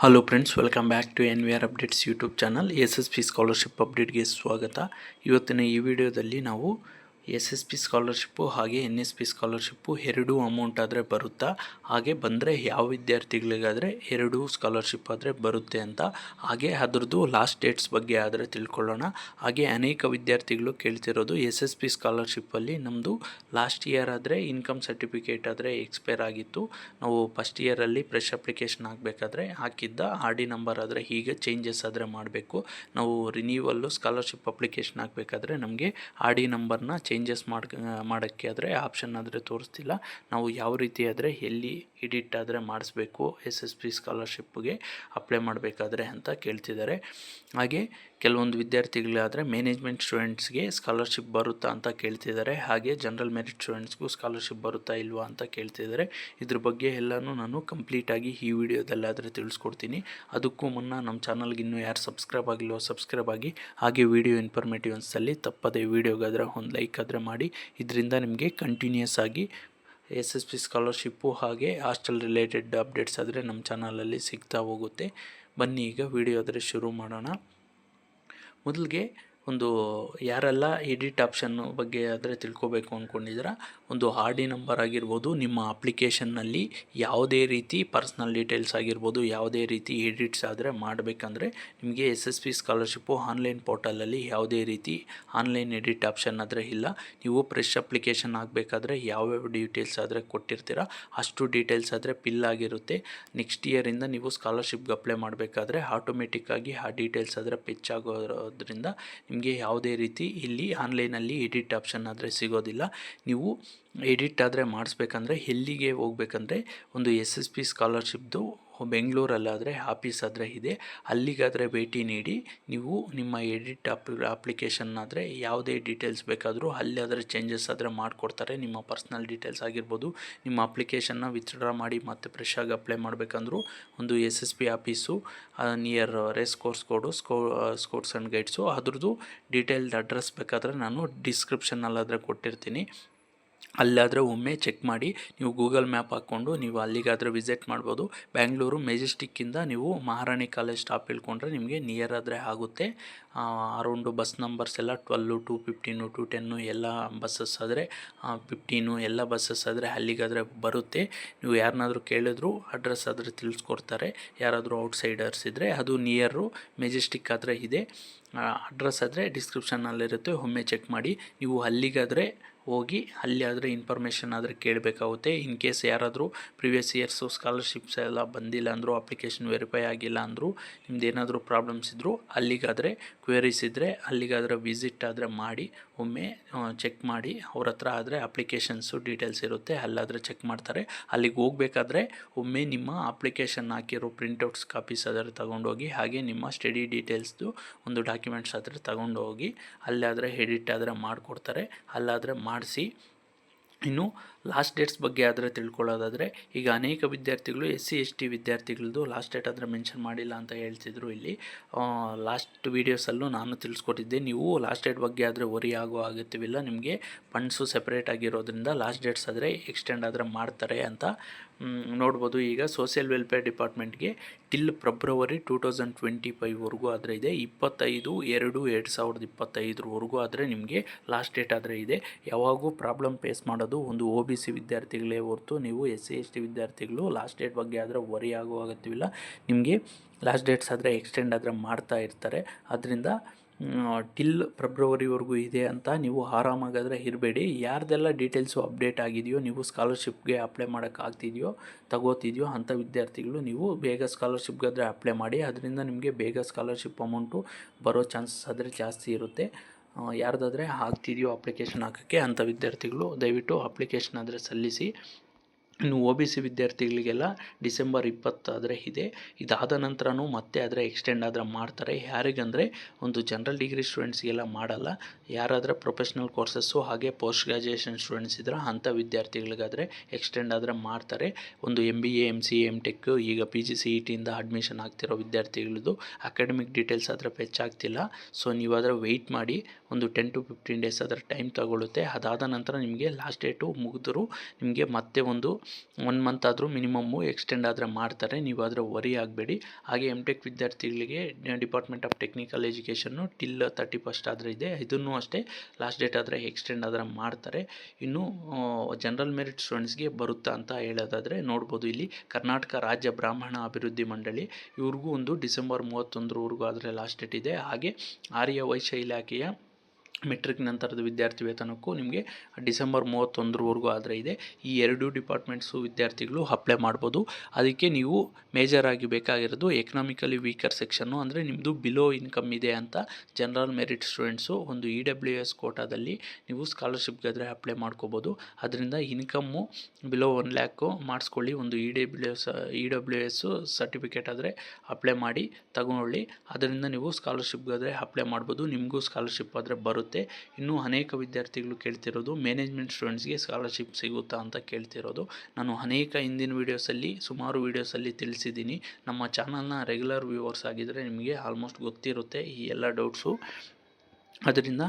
Hello friends, welcome back to NVR updates YouTube channel. SSP scholarship ಅಪ್ಡೇಟ್ಗೆ ಸ್ವಾಗತ. ಇವತ್ತಿನ ಈ ವಿಡಿಯೋದಲ್ಲಿ ನಾವು SSP ಸ್ಕಾಲರ್ಶಿಪ್ಪು ಹಾಗೆ NSP ಸ್ಕಾಲರ್ಶಿಪ್ಪು ಎರಡೂ ಅಮೌಂಟ್ ಆದರೆ ಬರುತ್ತಾ, ಹಾಗೆ ಬಂದರೆ ಯಾವ ವಿದ್ಯಾರ್ಥಿಗಳಿಗಾದರೆ ಎರಡೂ ಸ್ಕಾಲರ್ಶಿಪ್ ಆದರೆ ಬರುತ್ತೆ ಅಂತ, ಹಾಗೆ ಅದರದ್ದು ಲಾಸ್ಟ್ ಡೇಟ್ಸ್ ಬಗ್ಗೆ ಆದರೆ ತಿಳ್ಕೊಳ್ಳೋಣ. ಹಾಗೆ ಅನೇಕ ವಿದ್ಯಾರ್ಥಿಗಳು ಕೇಳ್ತಿರೋದು SSP ಸ್ಕಾಲರ್ಶಿಪ್ಪಲ್ಲಿ ನಮ್ಮದು ಲಾಸ್ಟ್ ಇಯರ್ ಆದರೆ ಇನ್ಕಮ್ ಸರ್ಟಿಫಿಕೇಟ್ ಆದರೆ ಎಕ್ಸ್ಪೈರ್ ಆಗಿತ್ತು, ನಾವು ಫಸ್ಟ್ ಇಯರಲ್ಲಿ ಫ್ರೆಶ್ ಅಪ್ಲಿಕೇಶನ್ ಹಾಕಬೇಕಾದ್ರೆ ಹಾಕಿದ್ದ RD ನಂಬರ್ ಆದರೆ ಹೀಗೆ ಚೇಂಜಸ್ ಆದರೆ ಮಾಡಬೇಕು. ನಾವು ರಿನ್ಯೂವಲ್ಲು ಸ್ಕಾಲರ್ಶಿಪ್ ಅಪ್ಲಿಕೇಶನ್ ಹಾಕಬೇಕಾದ್ರೆ ನಮಗೆ RD ನಂಬರ್ನ ಚೇಂಜಸ್ ಮಾಡೋಕ್ಕೆ ಆದರೆ ಆಪ್ಷನ್ ಆದರೆ ತೋರಿಸ್ತಿಲ್ಲ. ನಾವು ಯಾವ ರೀತಿ ಆದರೆ ಎಲ್ಲಿ ಎಡಿಟ್ ಆದರೆ ಮಾಡಿಸ್ಬೇಕು SSP ಸ್ಕಾಲರ್ಶಿಪ್ಗೆ ಅಪ್ಲೈ ಮಾಡಬೇಕಾದ್ರೆ ಅಂತ ಕೇಳ್ತಿದ್ದಾರೆ. ಹಾಗೆ ಕೆಲವೊಂದು ವಿದ್ಯಾರ್ಥಿಗಳಾದರೆ ಮ್ಯಾನೇಜ್ಮೆಂಟ್ ಸ್ಟೂಡೆಂಟ್ಸ್ಗೆ ಸ್ಕಾಲರ್ಶಿಪ್ ಬರುತ್ತಾ ಅಂತ ಕೇಳ್ತಿದ್ದಾರೆ, ಹಾಗೆ ಜನರಲ್ ಮೆರಿಟ್ ಸ್ಟೂಡೆಂಟ್ಸ್ಗೂ ಸ್ಕಾಲರ್ಶಿಪ್ ಬರುತ್ತಾ ಇಲ್ವಾ ಅಂತ ಕೇಳ್ತಿದ್ದಾರೆ. ಇದ್ರ ಬಗ್ಗೆ ಎಲ್ಲನೂ ನಾನು ಕಂಪ್ಲೀಟಾಗಿ ಈ ವಿಡಿಯೋದಲ್ಲಾದರೆ ತಿಳಿಸ್ಕೊಡ್ತೀನಿ. ಅದಕ್ಕೂ ಮುನ್ನ ನಮ್ಮ ಚಾನಲ್ಗೆ ಇನ್ನೂ ಯಾರು ಸಬ್ಸ್ಕ್ರೈಬ್ ಆಗಿಲ್ವೋ ಸಬ್ಸ್ಕ್ರೈಬ್ ಆಗಿ, ಹಾಗೆ ವಿಡಿಯೋ ಇನ್ಫಾರ್ಮೇಟಿವ್ ಅನ್ಸಲ್ಲಿ ತಪ್ಪದೇ ವಿಡಿಯೋಗಾದರೆ ಒಂದು ಲೈಕ್ ಆದರೆ ಮಾಡಿ. ಇದರಿಂದ ನಿಮಗೆ ಕಂಟಿನ್ಯೂಸ್ ಆಗಿ SSP ಸ್ಕಾಲರ್ಶಿಪ್ಪು ಹಾಗೆ ಹಾಸ್ಟೆಲ್ ರಿಲೇಟೆಡ್ ಅಪ್ಡೇಟ್ಸ್ ಆದರೆ ನಮ್ಮ ಚಾನಲಲ್ಲಿ ಸಿಗ್ತಾ ಹೋಗುತ್ತೆ. ಬನ್ನಿ ಈಗ ವಿಡಿಯೋ ಆದರೆ ಶುರು ಮಾಡೋಣ. ಮೊದಲಿಗೆ ಒಂದು ಯಾರೆಲ್ಲ ಎಡಿಟ್ ಆಪ್ಷನ್ನು ಬಗ್ಗೆ ಆದರೆ ತಿಳ್ಕೊಬೇಕು ಅಂದ್ಕೊಂಡಿದ್ದೀರಾ, ಒಂದು RD ನಂಬರ್ ಆಗಿರ್ಬೋದು, ನಿಮ್ಮ ಅಪ್ಲಿಕೇಶನ್ನಲ್ಲಿ ಯಾವುದೇ ರೀತಿ ಪರ್ಸ್ನಲ್ ಡೀಟೇಲ್ಸ್ ಆಗಿರ್ಬೋದು, ಯಾವುದೇ ರೀತಿ ಎಡಿಟ್ಸ್ ಆದರೆ ಮಾಡಬೇಕಂದ್ರೆ ನಿಮಗೆ SSP ಸ್ಕಾಲರ್ಶಿಪ್ಪು ಆನ್ಲೈನ್ ಪೋರ್ಟಲಲ್ಲಿ ಯಾವುದೇ ರೀತಿ ಆನ್ಲೈನ್ ಎಡಿಟ್ ಆಪ್ಷನ್ ಆದರೆ ಇಲ್ಲ. ನೀವು ಫ್ರೆಶ್ ಅಪ್ಲಿಕೇಶನ್ ಆಗಬೇಕಾದ್ರೆ ಯಾವ್ಯಾವ ಡೀಟೇಲ್ಸ್ ಆದರೆ ಕೊಟ್ಟಿರ್ತೀರ ಅಷ್ಟು ಡೀಟೇಲ್ಸ್ ಆದರೆ ಫಿಲ್ ಆಗಿರುತ್ತೆ. ನೆಕ್ಸ್ಟ್ ಇಯರಿಂದ ನೀವು ಸ್ಕಾಲರ್ಶಿಪ್ಗೆ ಅಪ್ಲೈ ಮಾಡಬೇಕಾದ್ರೆ ಆಟೋಮೆಟಿಕ್ಕಾಗಿ ಆ ಡೀಟೇಲ್ಸ್ ಆದರೆ ಫೆಚ್ ಆಗೋದ್ರಿಂದ ನಿಮಗೆ ಯಾವುದೇ ರೀತಿ ಇಲ್ಲಿ ಆನ್ಲೈನಲ್ಲಿ ಎಡಿಟ್ ಆಪ್ಷನ್ ಆದರೆ ಸಿಗೋದಿಲ್ಲ. ನೀವು ಎಡಿಟ್ ಆದರೆ ಮಾಡಿಸ್ಬೇಕಂದ್ರೆ ಎಲ್ಲಿಗೆ ಹೋಗ್ಬೇಕಂದ್ರೆ, ಒಂದು SSP ಸ್ಕಾಲರ್ಶಿಪ್ದು ಬೆಂಗಳೂರಲ್ಲಾದರೆ ಆಫೀಸ್ ಆದರೆ ಇದೆ, ಅಲ್ಲಿಗಾದರೆ ಭೇಟಿ ನೀಡಿ ನೀವು ನಿಮ್ಮ ಎಡಿಟ್ ಅಪ್ಲಿಕೇಶನ್ ಆದರೆ ಯಾವುದೇ ಡೀಟೇಲ್ಸ್ ಬೇಕಾದರೂ ಅಲ್ಲಾದರೆ ಚೇಂಜಸ್ ಆದರೆ ಮಾಡಿಕೊಡ್ತಾರೆ. ನಿಮ್ಮ ಪರ್ಸ್ನಲ್ ಡೀಟೇಲ್ಸ್ ಆಗಿರ್ಬೋದು, ನಿಮ್ಮ ಅಪ್ಲಿಕೇಶನ್ನ ವಿತ್ಡ್ರಾ ಮಾಡಿ ಮತ್ತೆ ಫ್ರೆಶ್ ಆಗಿ ಅಪ್ಲೈ ಮಾಡಬೇಕಂದ್ರೂ ಒಂದು SSP office near race course scouts and guides, ಅದ್ರದ್ದು ಡೀಟೇಲ್ಡ್ ಅಡ್ರೆಸ್ ಬೇಕಾದರೆ ನಾನು ಡಿಸ್ಕ್ರಿಪ್ಷನ್ನಲ್ಲಾದರೆ ಕೊಟ್ಟಿರ್ತೀನಿ. ಅಲ್ಲಾದರೆ ಒಮ್ಮೆ ಚೆಕ್ ಮಾಡಿ. ನೀವು ಗೂಗಲ್ ಮ್ಯಾಪ್ ಹಾಕ್ಕೊಂಡು ನೀವು ಅಲ್ಲಿಗಾದರೆ ವಿಸಿಟ್ ಮಾಡ್ಬೋದು. ಬ್ಯಾಂಗ್ಳೂರು ಮೆಜೆಸ್ಟಿಕ್ಕಿಂದ ನೀವು ಮಹಾರಾಣಿ ಕಾಲೇಜ್ ಸ್ಟಾಪ್ ಇಳ್ಕೊಂಡ್ರೆ ನಿಮಗೆ ನಿಯರ್ ಆದರೆ ಆಗುತ್ತೆ. ಅರೌಂಡು ಬಸ್ ನಂಬರ್ಸ್ ಎಲ್ಲ 12, 215, 210 ಎಲ್ಲ ಬಸ್ಸಸ್ ಆದರೆ 15 ಎಲ್ಲ ಬಸ್ಸಸ್ ಆದರೆ ಅಲ್ಲಿಗಾದರೆ ಬರುತ್ತೆ. ನೀವು ಯಾರನ್ನಾದರೂ ಕೇಳಿದ್ರು ಅಡ್ರೆಸ್ ಆದರೆ ತಿಳಿಸ್ಕೊಡ್ತಾರೆ. ಯಾರಾದರೂ ಔಟ್ಸೈಡರ್ಸ್ ಇದ್ದರೆ ಅದು ನಿಯರು ಮೆಜೆಸ್ಟಿಕ್ ಆದರೆ ಇದೆ. ಅಡ್ರೆಸ್ ಆದರೆ ಡಿಸ್ಕ್ರಿಪ್ಷನ್ನಲ್ಲಿರುತ್ತೆ, ಒಮ್ಮೆ ಚೆಕ್ ಮಾಡಿ. ನೀವು ಅಲ್ಲಿಗಾದರೆ ಹೋಗಿ ಅಲ್ಲಿ ಆದರೆ ಇನ್ಫಾರ್ಮೇಷನ್ ಆದರೆ ಕೇಳಬೇಕಾಗುತ್ತೆ. ಇನ್ ಕೇಸ್ ಯಾರಾದರೂ ಪ್ರಿವಿಯಸ್ ಇಯರ್ಸು ಸ್ಕಾಲರ್ಶಿಪ್ಸ್ ಎಲ್ಲ ಬಂದಿಲ್ಲ ಅಂದರೂ, ಅಪ್ಲಿಕೇಶನ್ ವೆರಿಫೈ ಆಗಿಲ್ಲ ಅಂದರೂ, ನಿಮ್ದು ಏನಾದರೂ ಪ್ರಾಬ್ಲಮ್ಸ್ ಇದ್ದರೂ ಅಲ್ಲಿಗಾದರೆ ಕ್ವೆರೀಸ್ ಇದ್ದರೆ ಅಲ್ಲಿಗಾದರೆ ವಿಸಿಟ್ ಆದರೆ ಮಾಡಿ, ಒಮ್ಮೆ ಚೆಕ್ ಮಾಡಿ. ಅವ್ರ ಹತ್ರ ಆದರೆ ಅಪ್ಲಿಕೇಶನ್ಸು ಡೀಟೇಲ್ಸ್ ಇರುತ್ತೆ, ಅಲ್ಲಾದರೆ ಚೆಕ್ ಮಾಡ್ತಾರೆ. ಅಲ್ಲಿಗೆ ಹೋಗಬೇಕಾದ್ರೆ ಒಮ್ಮೆ ನಿಮ್ಮ ಅಪ್ಲಿಕೇಶನ್ ಹಾಕಿರೋ ಪ್ರಿಂಟೌಟ್ಸ್ ಕಾಪೀಸ್ ಆದರೆ ತಗೊಂಡೋಗಿ, ಹಾಗೆ ನಿಮ್ಮ ಸ್ಟಡಿ ಡೀಟೇಲ್ಸ್ದು ಒಂದು ಡಾಕ್ಯುಮೆಂಟ್ಸ್ ಆದರೆ ತಗೊಂಡೋಗಿ ಅಲ್ಲಾದರೆ ಎಡಿಟ್ ಆದರೆ ಮಾಡಿಕೊಡ್ತಾರೆ, ಅಲ್ಲಾದರೆ ಮಾಡಿಸಿ. ಇನ್ನು ಲಾಸ್ಟ್ ಡೇಟ್ಸ್ ಬಗ್ಗೆ ಆದರೆ ತಿಳ್ಕೊಳ್ಳೋದಾದರೆ, ಈಗ ಅನೇಕ ವಿದ್ಯಾರ್ಥಿಗಳು SC/ST ವಿದ್ಯಾರ್ಥಿಗಳದ್ದು ಲಾಸ್ಟ್ ಡೇಟ್ ಆದರೆ ಮೆನ್ಷನ್ ಮಾಡಿಲ್ಲ ಅಂತ ಹೇಳ್ತಿದ್ರು. ಇಲ್ಲಿ ಲಾಸ್ಟ್ ವೀಡಿಯೋಸಲ್ಲೂ ನಾನು ತಿಳಿಸ್ಕೊಟ್ಟಿದ್ದೆ, ನೀವು ಲಾಸ್ಟ್ ಡೇಟ್ ಬಗ್ಗೆ ಆದರೆ ವರಿ ಆಗೋ ಅಗತ್ಯವಿಲ್ಲ. ನಿಮಗೆ ಫಂಡ್ಸು ಸೆಪ್ರೇಟ್ ಆಗಿರೋದ್ರಿಂದ ಲಾಸ್ಟ್ ಡೇಟ್ಸ್ ಆದರೆ ಎಕ್ಸ್ಟೆಂಡ್ ಆದರೆ ಮಾಡ್ತಾರೆ ಅಂತ ನೋಡ್ಬೋದು. ಈಗ ಸೋಷಿಯಲ್ ವೆಲ್ಫೇರ್ ಡಿಪಾರ್ಟ್ಮೆಂಟ್ಗೆ ಟಿಲ್ ಫೆಬ್ರವರಿ 2025ವರೆಗೂ ಆದರೆ ಇದೆ. 25/2/2025ವರೆಗೂ ಆದರೆ ನಿಮಗೆ ಲಾಸ್ಟ್ ಡೇಟ್ ಆದರೆ ಇದೆ. ಯಾವಾಗೂ ಪ್ರಾಬ್ಲಮ್ ಫೇಸ್ ಮಾಡೋದು ಒಂದು OBC ವಿದ್ಯಾರ್ಥಿಗಳೇ ಹೊರತು ನೀವು SC/ST ವಿದ್ಯಾರ್ಥಿಗಳು ಲಾಸ್ಟ್ ಡೇಟ್ ಬಗ್ಗೆ ಆದರೆ ವರಿ ಆಗೋ ಅಗತ್ಯವಿಲ್ಲ. ನಿಮಗೆ ಲಾಸ್ಟ್ ಡೇಟ್ಸ್ ಆದರೆ ಎಕ್ಸ್ಟೆಂಡ್ ಆದರೆ ಮಾಡ್ತಾ ಇರ್ತಾರೆ. ಅದರಿಂದ ಟಿಲ್ ಫೆಬ್ರವರಿವರೆಗೂ ಇದೆ ಅಂತ ನೀವು ಆರಾಮಾಗಾದರೆ ಇರಬೇಡಿ. ಯಾರ್ದೆಲ್ಲ ಡೀಟೇಲ್ಸು ಅಪ್ಡೇಟ್ ಆಗಿದೆಯೋ, ನೀವು ಸ್ಕಾಲರ್ಶಿಪ್ಗೆ ಅಪ್ಲೈ ತಗೋತಿದೆಯೋ ಅಂಥ ವಿದ್ಯಾರ್ಥಿಗಳು ನೀವು ಬೇಗ ಸ್ಕಾಲರ್ಶಿಪ್ಗಾದರೆ ಅಪ್ಲೈ ಮಾಡಿ. ಅದರಿಂದ ನಿಮಗೆ ಬೇಗ ಸ್ಕಾಲರ್ಶಿಪ್ ಅಮೌಂಟು ಬರೋ ಚಾನ್ಸಸ್ ಆದರೆ ಜಾಸ್ತಿ ಇರುತ್ತೆ. ಯಾರ್ದಾದರೆ ಆಗ್ತಿದೆಯೋ ಅಪ್ಲಿಕೇಶನ್ ಹಾಕೋಕ್ಕೆ ಅಂಥ ವಿದ್ಯಾರ್ಥಿಗಳು ದಯವಿಟ್ಟು ಅಪ್ಲಿಕೇಶನ್ ಆದರೆ ಸಲ್ಲಿಸಿ. ಇನ್ನು OBC ವಿದ್ಯಾರ್ಥಿಗಳಿಗೆಲ್ಲ ಡಿಸೆಂಬರ್ 20 ಆದರೆ ಇದೆ. ಇದಾದ ನಂತರನೂ ಮತ್ತೆ ಆದರೆ ಎಕ್ಸ್ಟೆಂಡ್ ಆದರೆ ಮಾಡ್ತಾರೆ. ಯಾರಿಗಂದರೆ ಒಂದು ಜನರಲ್ ಡಿಗ್ರಿ ಸ್ಟೂಡೆಂಟ್ಸ್ಗೆಲ್ಲ ಮಾಡಲ್ಲ. ಯಾರಾದರೆ ಪ್ರೊಫೆಷ್ನಲ್ ಕೋರ್ಸಸ್ಸು ಹಾಗೆ ಪೋಸ್ಟ್ ಗ್ರ್ಯಾಜುಯೇಷನ್ ಸ್ಟೂಡೆಂಟ್ಸ್ ಇದ್ದರೆ ಅಂಥ ವಿದ್ಯಾರ್ಥಿಗಳಿಗಾದರೆ ಎಕ್ಸ್ಟೆಂಡ್ ಆದರೆ ಮಾಡ್ತಾರೆ. ಒಂದು MBA, MCA, MTech, ಈಗ PG CETಯಿಂದ ಅಡ್ಮಿಷನ್ ಆಗ್ತಿರೋ ವಿದ್ಯಾರ್ಥಿಗಳದ್ದು ಅಕಾಡೆಮಿಕ್ ಡೀಟೇಲ್ಸ್ ಆದರೆ ಫೆಚ್ ಆಗ್ತಿಲ್ಲ. ಸೊ ನೀವಾದರೆ ವೆಯ್ಟ್ ಮಾಡಿ, ಒಂದು 10 to 15 ಡೇಸ್ ಆದರೆ ಟೈಮ್ ತಗೊಳ್ಳುತ್ತೆ. ಅದಾದ ನಂತರ ನಿಮಗೆ ಲಾಸ್ಟ್ ಡೇಟು ಮುಗಿದ್ರು ನಿಮಗೆ ಮತ್ತೆ ಒಂದು 1 ಮಂತ್ ಆದರೂ ಮಿನಿಮಮ್ಮು ಎಕ್ಸ್ಟೆಂಡ್ ಆದರೆ ಮಾಡ್ತಾರೆ, ನೀವು ಆದರೆ ವರಿ ಆಗಬೇಡಿ. ಹಾಗೆ ಟೆಕ್ ವಿದ್ಯಾರ್ಥಿಗಳಿಗೆ department of technical education till 31st ಆದರೆ ಇದೆ, ಇದನ್ನು ಅಷ್ಟೇ ಲಾಸ್ಟ್ ಡೇಟ್ ಆದರೆ ಎಕ್ಸ್ಟೆಂಡ್ ಆದರೆ ಮಾಡ್ತಾರೆ. ಇನ್ನು ಜನರಲ್ ಮೆರಿಟ್ ಸ್ಟೂಡೆಂಟ್ಸ್ಗೆ ಬರುತ್ತಾ ಅಂತ ಹೇಳೋದಾದರೆ ನೋಡ್ಬೋದು, ಇಲ್ಲಿ ಕರ್ನಾಟಕ ರಾಜ್ಯ ಬ್ರಾಹ್ಮಣ ಅಭಿವೃದ್ಧಿ ಮಂಡಳಿ ಇವ್ರಿಗೂ ಒಂದು ಡಿಸೆಂಬರ್ 31ರವರೆಗೂ ಆದರೆ ಲಾಸ್ಟ್ ಡೇಟ್ ಇದೆ. ಹಾಗೆ ಆರ್ಯ ವೈಶ್ಯ ಇಲಾಖೆಯ ಮೆಟ್ರಿಕ್ ನಂತರದ ವಿದ್ಯಾರ್ಥಿ ವೇತನಕ್ಕೂ ನಿಮಗೆ ಡಿಸೆಂಬರ್ 31ರವರೆಗೂ ಆದರೆ ಇದೆ. ಈ ಎರಡೂ ಡಿಪಾರ್ಟ್ಮೆಂಟ್ಸು ವಿದ್ಯಾರ್ಥಿಗಳು ಅಪ್ಲೈ ಮಾಡ್ಬೋದು. ಅದಕ್ಕೆ ನೀವು ಮೇಜರಾಗಿ ಬೇಕಾಗಿರೋದು ಎಕನಾಮಿಕಲಿ ವೀಕರ್ ಸೆಕ್ಷನ್ನು, ಅಂದರೆ ನಿಮ್ಮದು ಬಿಲೋ ಇನ್ಕಮ್ ಇದೆ ಅಂತ ಜನರಲ್ ಮೆರಿಟ್ ಸ್ಟೂಡೆಂಟ್ಸು ಒಂದು EWS ಕೋಟಾದಲ್ಲಿ ನೀವು ಸ್ಕಾಲರ್ಶಿಪ್ಗಾದರೆ ಅಪ್ಲೈ ಮಾಡ್ಕೋಬೋದು. ಅದರಿಂದ ಇನ್ಕಮ್ಮು ಬಿಲೋ 1 lakh ಮಾಡಿಸ್ಕೊಳ್ಳಿ. ಒಂದು EWS ಸರ್ಟಿಫಿಕೇಟ್ ಆದರೆ ಅಪ್ಲೈ ಮಾಡಿ ತಗೊಳ್ಳಿ. ಅದರಿಂದ ನೀವು ಸ್ಕಾಲರ್ಶಿಪ್ಗಾದರೆ ಅಪ್ಲೈ ಮಾಡ್ಬೋದು, ನಿಮಗೂ ಸ್ಕಾಲರ್ಶಿಪ್ ಆದರೆ ಬರುತ್ತೆ. ಇನ್ನು ಅನೇಕ ವಿದ್ಯಾರ್ಥಿಗಳು ಕೇಳ್ತಿರೋದು ಮ್ಯಾನೇಜ್ಮೆಂಟ್ ಸ್ಟೂಡೆಂಟ್ಸ್ಗೆ ಸ್ಕಾಲರ್ಶಿಪ್ ಸಿಗುತ್ತಾ ಅಂತ ಕೇಳ್ತಿರೋದು. ನಾನು ಅನೇಕ ಹಿಂದಿನ ವೀಡಿಯೋಸಲ್ಲಿ ಸುಮಾರು ವೀಡಿಯೋಸಲ್ಲಿ ತಿಳಿಸಿದ್ದೀನಿ. ನಮ್ಮ ಚಾನಲ್ನ ರೆಗ್ಯುಲರ್ ವ್ಯೂವರ್ಸ್ ಆಗಿದ್ದರೆ ನಿಮಗೆ ಆಲ್ಮೋಸ್ಟ್ ಗೊತ್ತಿರುತ್ತೆ ಈ ಎಲ್ಲ ಡೌಟ್ಸು. ಅದರಿಂದ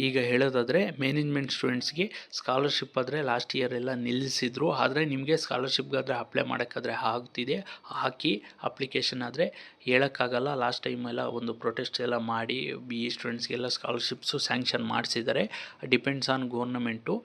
ಈಗ ಹೇಳೋದಾದರೆ ಮ್ಯಾನೇಜ್ಮೆಂಟ್ ಸ್ಟೂಡೆಂಟ್ಸ್ಗೆ ಸ್ಕಾಲರ್ಶಿಪ್ ಆದರೆ ಲಾಸ್ಟ್ ಇಯರ್ ಎಲ್ಲ ನಿಲ್ಲಿಸಿದ್ರು, ಆದರೆ ನಿಮಗೆ ಸ್ಕಾಲರ್ಶಿಪ್ಗಾದರೆ ಅಪ್ಲೈ ಮಾಡೋಕ್ಕಾದರೆ ಆಗ್ತಿದೆ. ಹಾಕಿ ಅಪ್ಲಿಕೇಶನ್ ಆದರೆ ಹೇಳೋಕ್ಕಾಗಲ್ಲ. ಲಾಸ್ಟ್ ಟೈಮೆಲ್ಲ ಒಂದು ಪ್ರೊಟೆಸ್ಟ್ ಎಲ್ಲ ಮಾಡಿ BE ಸ್ಟೂಡೆಂಟ್ಸ್ಗೆಲ್ಲ ಸ್ಕಾಲರ್ಶಿಪ್ಸು ಸ್ಯಾಂಕ್ಷನ್ ಮಾಡಿಸಿದ್ದಾರೆ. Depends on government.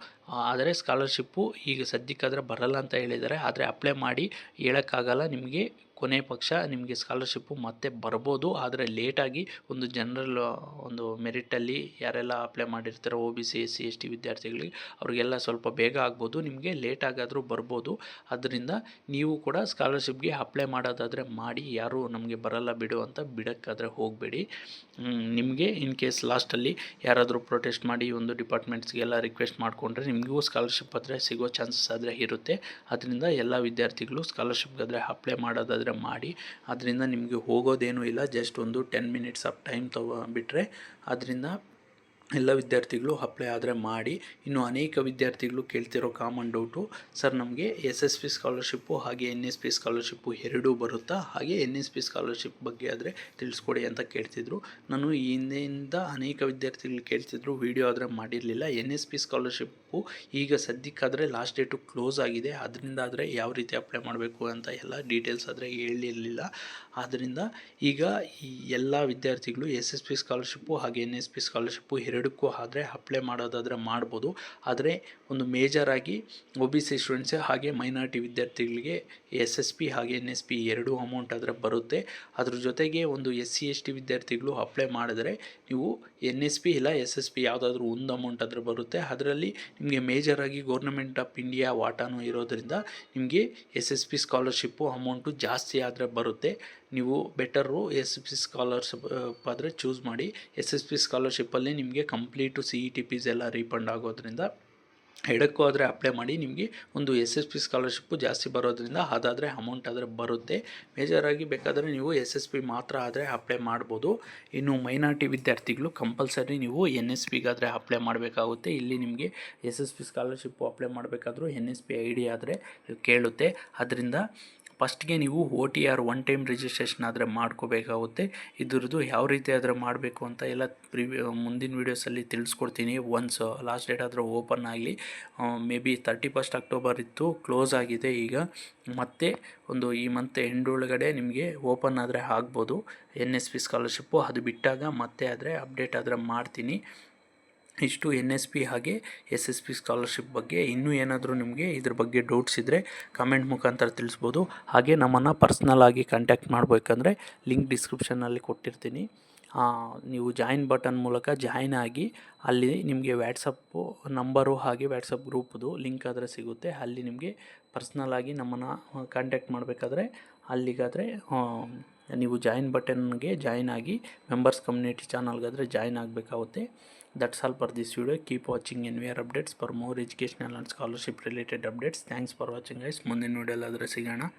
ಆದರೆ ಸ್ಕಾಲರ್ಶಿಪ್ಪು ಈಗ ಸದ್ಯಕ್ಕಾದರೆ ಬರಲ್ಲ ಅಂತ ಹೇಳಿದ್ದಾರೆ. ಆದರೆ ಅಪ್ಲೈ ಮಾಡಿ ಹೇಳೋಕ್ಕಾಗಲ್ಲ, ನಿಮಗೆ ಕೊನೆ ಪಕ್ಷ ನಿಮಗೆ ಸ್ಕಾಲರ್ಶಿಪ್ಪು ಮತ್ತೆ ಬರ್ಬೋದು, ಆದರೆ ಲೇಟಾಗಿ ಒಂದು ಜನರಲ್ ಒಂದು ಮೆರಿಟಲ್ಲಿ ಯಾರೆಲ್ಲ ಅಪ್ಲೈ ಮಾಡಿರ್ತಾರೋ OBC SC ST ವಿದ್ಯಾರ್ಥಿಗಳಿಗೆ ಅವ್ರಿಗೆಲ್ಲ ಸ್ವಲ್ಪ ಬೇಗ ಆಗ್ಬೋದು, ನಿಮಗೆ ಲೇಟಾಗಾದರೂ ಬರ್ಬೋದು. ಅದರಿಂದ ನೀವು ಕೂಡ ಸ್ಕಾಲರ್ಶಿಪ್ಗೆ ಅಪ್ಲೈ ಮಾಡೋದಾದರೆ ಮಾಡಿ, ಯಾರೂ ನಮಗೆ ಬರಲ್ಲ ಬಿಡು ಅಂತ ಬಿಡೋಕ್ಕಾದರೆ ಹೋಗಬೇಡಿ. ನಿಮಗೆ ಇನ್ ಕೇಸ್ ಲಾಸ್ಟಲ್ಲಿ ಯಾರಾದರೂ ಪ್ರೊಟೆಸ್ಟ್ ಮಾಡಿ ಒಂದು ಡಿಪಾರ್ಟ್ಮೆಂಟ್ಸ್ಗೆಲ್ಲ ರಿಕ್ವೆಸ್ಟ್ ಮಾಡಿಕೊಂಡ್ರೆ ನಿಮಗೂ ಸ್ಕಾಲರ್ಶಿಪ್ ಆದರೆ ಸಿಗೋ ಚಾನ್ಸಸ್ ಆದರೆ ಇರುತ್ತೆ. ಅದರಿಂದ ಎಲ್ಲ ವಿದ್ಯಾರ್ಥಿಗಳು ಸ್ಕಾಲರ್ಶಿಪ್ಗಾದರೆ ಅಪ್ಲೈ ಮಾಡೋದಾದರೆ ಮಾಡಿ. ಅದರಿಂದ ನಿಮಗೆ ಹೋಗೋದೇನೂ ಇಲ್ಲ, ಜಸ್ಟ್ ಒಂದು 10 minutes ಆಫ್ ಟೈಮ್ ತಗೊಬಿಟ್ರೆ ಅದರಿಂದ ಎಲ್ಲ ವಿದ್ಯಾರ್ಥಿಗಳು ಅಪ್ಲೈ ಆದರೆ ಮಾಡಿ. ಇನ್ನು ಅನೇಕ ವಿದ್ಯಾರ್ಥಿಗಳು ಕೇಳ್ತಿರೋ ಕಾಮನ್ ಡೌಟು, ಸರ್ ನಮಗೆ SSP ಸ್ಕಾಲರ್ಶಿಪ್ಪು ಹಾಗೆ NSP ಸ್ಕಾಲರ್ಶಿಪ್ಪು ಎರಡೂ ಬರುತ್ತಾ, ಹಾಗೆ NSP ಸ್ಕಾಲರ್ಶಿಪ್ ಬಗ್ಗೆ ಆದರೆ ತಿಳಿಸ್ಕೊಡಿ ಅಂತ ಕೇಳ್ತಿದ್ರು. ನಾನು ಈ ಹಿಂದೆಯಿಂದ ಅನೇಕ ವಿದ್ಯಾರ್ಥಿಗಳು ಕೇಳ್ತಿದ್ರು, ವಿಡಿಯೋ ಆದರೆ ಮಾಡಿರಲಿಲ್ಲ. NSP ಸ್ಕಾಲರ್ಶಿಪ್ಪು ಈಗ ಸದ್ಯಕ್ಕಾದರೆ ಲಾಸ್ಟ್ ಡೇಟು ಕ್ಲೋಸ್ ಆಗಿದೆ, ಅದರಿಂದ ಆದರೆ ಯಾವ ರೀತಿ ಅಪ್ಲೈ ಮಾಡಬೇಕು ಅಂತ ಎಲ್ಲ ಡೀಟೇಲ್ಸ್ ಆದರೆ ಹೇಳಿರಲಿಲ್ಲ. ಆದ್ದರಿಂದ ಈಗ ಈ ಎಲ್ಲ ವಿದ್ಯಾರ್ಥಿಗಳು SSP ಸ್ಕಾಲರ್ಶಿಪ್ಪು ಹಾಗೆ NSP ಸ್ಕಾಲರ್ಶಿಪ್ಪು ಎರಡಕ್ಕೂ ಆದರೆ ಅಪ್ಲೈ ಮಾಡೋದಾದರೆ ಮಾಡ್ಬೋದು. ಆದರೆ ಒಂದು ಮೇಜರಾಗಿ OBC ಸ್ಟೂಡೆಂಟ್ಸ್ ಹಾಗೆ ಮೈನಾರಿಟಿ ವಿದ್ಯಾರ್ಥಿಗಳಿಗೆ SSP ಹಾಗೆ NSP ಎರಡೂ ಅಮೌಂಟ್ ಆದರೆ ಬರುತ್ತೆ. ಅದ್ರ ಜೊತೆಗೆ ಒಂದು SC ST ವಿದ್ಯಾರ್ಥಿಗಳು ಅಪ್ಲೈ ಮಾಡಿದ್ರೆ ನೀವು NSP ಇಲ್ಲ SSP ಯಾವುದಾದ್ರೂ ಒಂದು ಅಮೌಂಟ್ ಆದರೆ ಬರುತ್ತೆ. ಅದರಲ್ಲಿ ನಿಮಗೆ ಮೇಜರಾಗಿ ಗೌರ್ನಮೆಂಟ್ ಆಫ್ ಇಂಡಿಯಾ ವಾಟಾನು ಇರೋದರಿಂದ ನಿಮಗೆ SSP ಸ್ಕಾಲರ್ಶಿಪ್ಪು ಅಮೌಂಟು ಜಾಸ್ತಿ ಆದರೆ ಬರುತ್ತೆ. ನೀವು ಬೆಟರು SSP ಸ್ಕಾಲರ್ಶಿಪ್ ಆದರೆ ಚೂಸ್ ಮಾಡಿ. SSP ಸ್ಕಾಲರ್ಶಿಪ್ಪಲ್ಲಿ ನಿಮಗೆ ಕಂಪ್ಲೀಟು CET ಫೀಸ್ ಎಲ್ಲ ರೀಫಂಡ್ ಆಗೋದ್ರಿಂದ ಎಡಕ್ಕೂ ಆದರೆ ಅಪ್ಲೈ ಮಾಡಿ. ನಿಮಗೆ ಒಂದು SSP ಸ್ಕಾಲರ್ಶಿಪ್ಪು ಜಾಸ್ತಿ ಬರೋದ್ರಿಂದ ಅದಾದರೆ ಅಮೌಂಟ್ ಆದರೆ ಬರುತ್ತೆ. ಮೇಜರಾಗಿ ಬೇಕಾದರೆ ನೀವು SSP ಮಾತ್ರ ಆದರೆ ಅಪ್ಲೈ ಮಾಡ್ಬೋದು. ಇನ್ನು ಮೈನಾರಿಟಿ ವಿದ್ಯಾರ್ಥಿಗಳು ಕಂಪಲ್ಸರಿ ನೀವು NSPಗಾದರೆ ಅಪ್ಲೈ ಮಾಡಬೇಕಾಗುತ್ತೆ. ಇಲ್ಲಿ ನಿಮಗೆ SSP ಸ್ಕಾಲರ್ಶಿಪ್ಪು ಅಪ್ಲೈ ಮಾಡಬೇಕಾದ್ರೂ NSP ID ಆದರೆ ಕೇಳುತ್ತೆ. ಅದರಿಂದ ಫಸ್ಟ್ಗೆ ನೀವು OTR ಒನ್ ಟೈಮ್ ರಿಜಿಸ್ಟ್ರೇಷನ್ ಆದರೆ ಮಾಡ್ಕೋಬೇಕಾಗುತ್ತೆ. ಇದ್ರದ್ದು ಯಾವ ರೀತಿ ಆದರೆ ಮಾಡಬೇಕು ಅಂತ ಎಲ್ಲ ಮುಂದಿನ ವೀಡಿಯೋಸಲ್ಲಿ ತಿಳಿಸ್ಕೊಡ್ತೀನಿ. ಒನ್ಸ್ ಲಾಸ್ಟ್ ಡೇಟ್ ಆದರೆ ಓಪನ್ ಆಗಲಿ. ಮೇ ಬಿ 31st ಅಕ್ಟೋಬರ್ ಇತ್ತು, ಕ್ಲೋಸ್ ಆಗಿದೆ. ಈಗ ಮತ್ತೆ ಒಂದು ಈ ಮಂತ್ ಎಂಡ್ ಒಳಗಡೆ ನಿಮಗೆ ಓಪನ್ ಆದರೆ ಆಗ್ಬೋದು NSP ಸ್ಕಾಲರ್ಶಿಪ್ಪು. ಅದು ಬಿಟ್ಟಾಗ ಮತ್ತೆ ಆದರೆ ಅಪ್ಡೇಟ್ ಆದರೆ ಮಾಡ್ತೀನಿ. ಇಷ್ಟು NSP ಹಾಗೆ SSP ಸ್ಕಾಲರ್ಶಿಪ್ ಬಗ್ಗೆ. ಇನ್ನೂ ಏನಾದರೂ ನಿಮಗೆ ಇದ್ರ ಬಗ್ಗೆ ಡೌಟ್ಸ್ ಇದ್ದರೆ ಕಮೆಂಟ್ ಮುಖಾಂತರ ತಿಳಿಸ್ಬೋದು. ಹಾಗೆ ನಮ್ಮನ್ನು ಪರ್ಸ್ನಲ್ ಆಗಿ ಕಾಂಟ್ಯಾಕ್ಟ್ ಮಾಡಬೇಕಂದ್ರೆ ಲಿಂಕ್ ಡಿಸ್ಕ್ರಿಪ್ಷನಲ್ಲಿ ಕೊಟ್ಟಿರ್ತೀನಿ. ನೀವು ಜಾಯಿನ್ ಬಟನ್ ಮೂಲಕ ಜಾಯಿನ್ ಆಗಿ ಅಲ್ಲಿ ನಿಮಗೆ ವ್ಯಾಟ್ಸಪ್ಪು ನಂಬರು ಹಾಗೆ ವ್ಯಾಟ್ಸಪ್ ಗ್ರೂಪ್ದು ಲಿಂಕ್ ಆದರೆ ಸಿಗುತ್ತೆ. ಅಲ್ಲಿ ನಿಮಗೆ ಪರ್ಸ್ನಲ್ ಆಗಿ ನಮ್ಮನ್ನು ಕಾಂಟ್ಯಾಕ್ಟ್ ಮಾಡಬೇಕಾದ್ರೆ ಅಲ್ಲಿಗಾದರೆ ನೀವು ಜಾಯಿನ್ ಬಟನ್ಗೆ ಜಾಯಿನ್ ಆಗಿ ಮೆಂಬರ್ಸ್ ಕಮ್ಯುನಿಟಿ ಚಾನಲ್ಗಾದರೆ ಜಾಯಿನ್ ಆಗಬೇಕಾಗುತ್ತೆ. That's all for this video. Keep watching NVR updates for more educational and scholarship related updates. Thanks for watching guys. ಮುಂದಿನ ವಿಡಿಯೋಲಾದರೆ ಸಿಗೋಣ.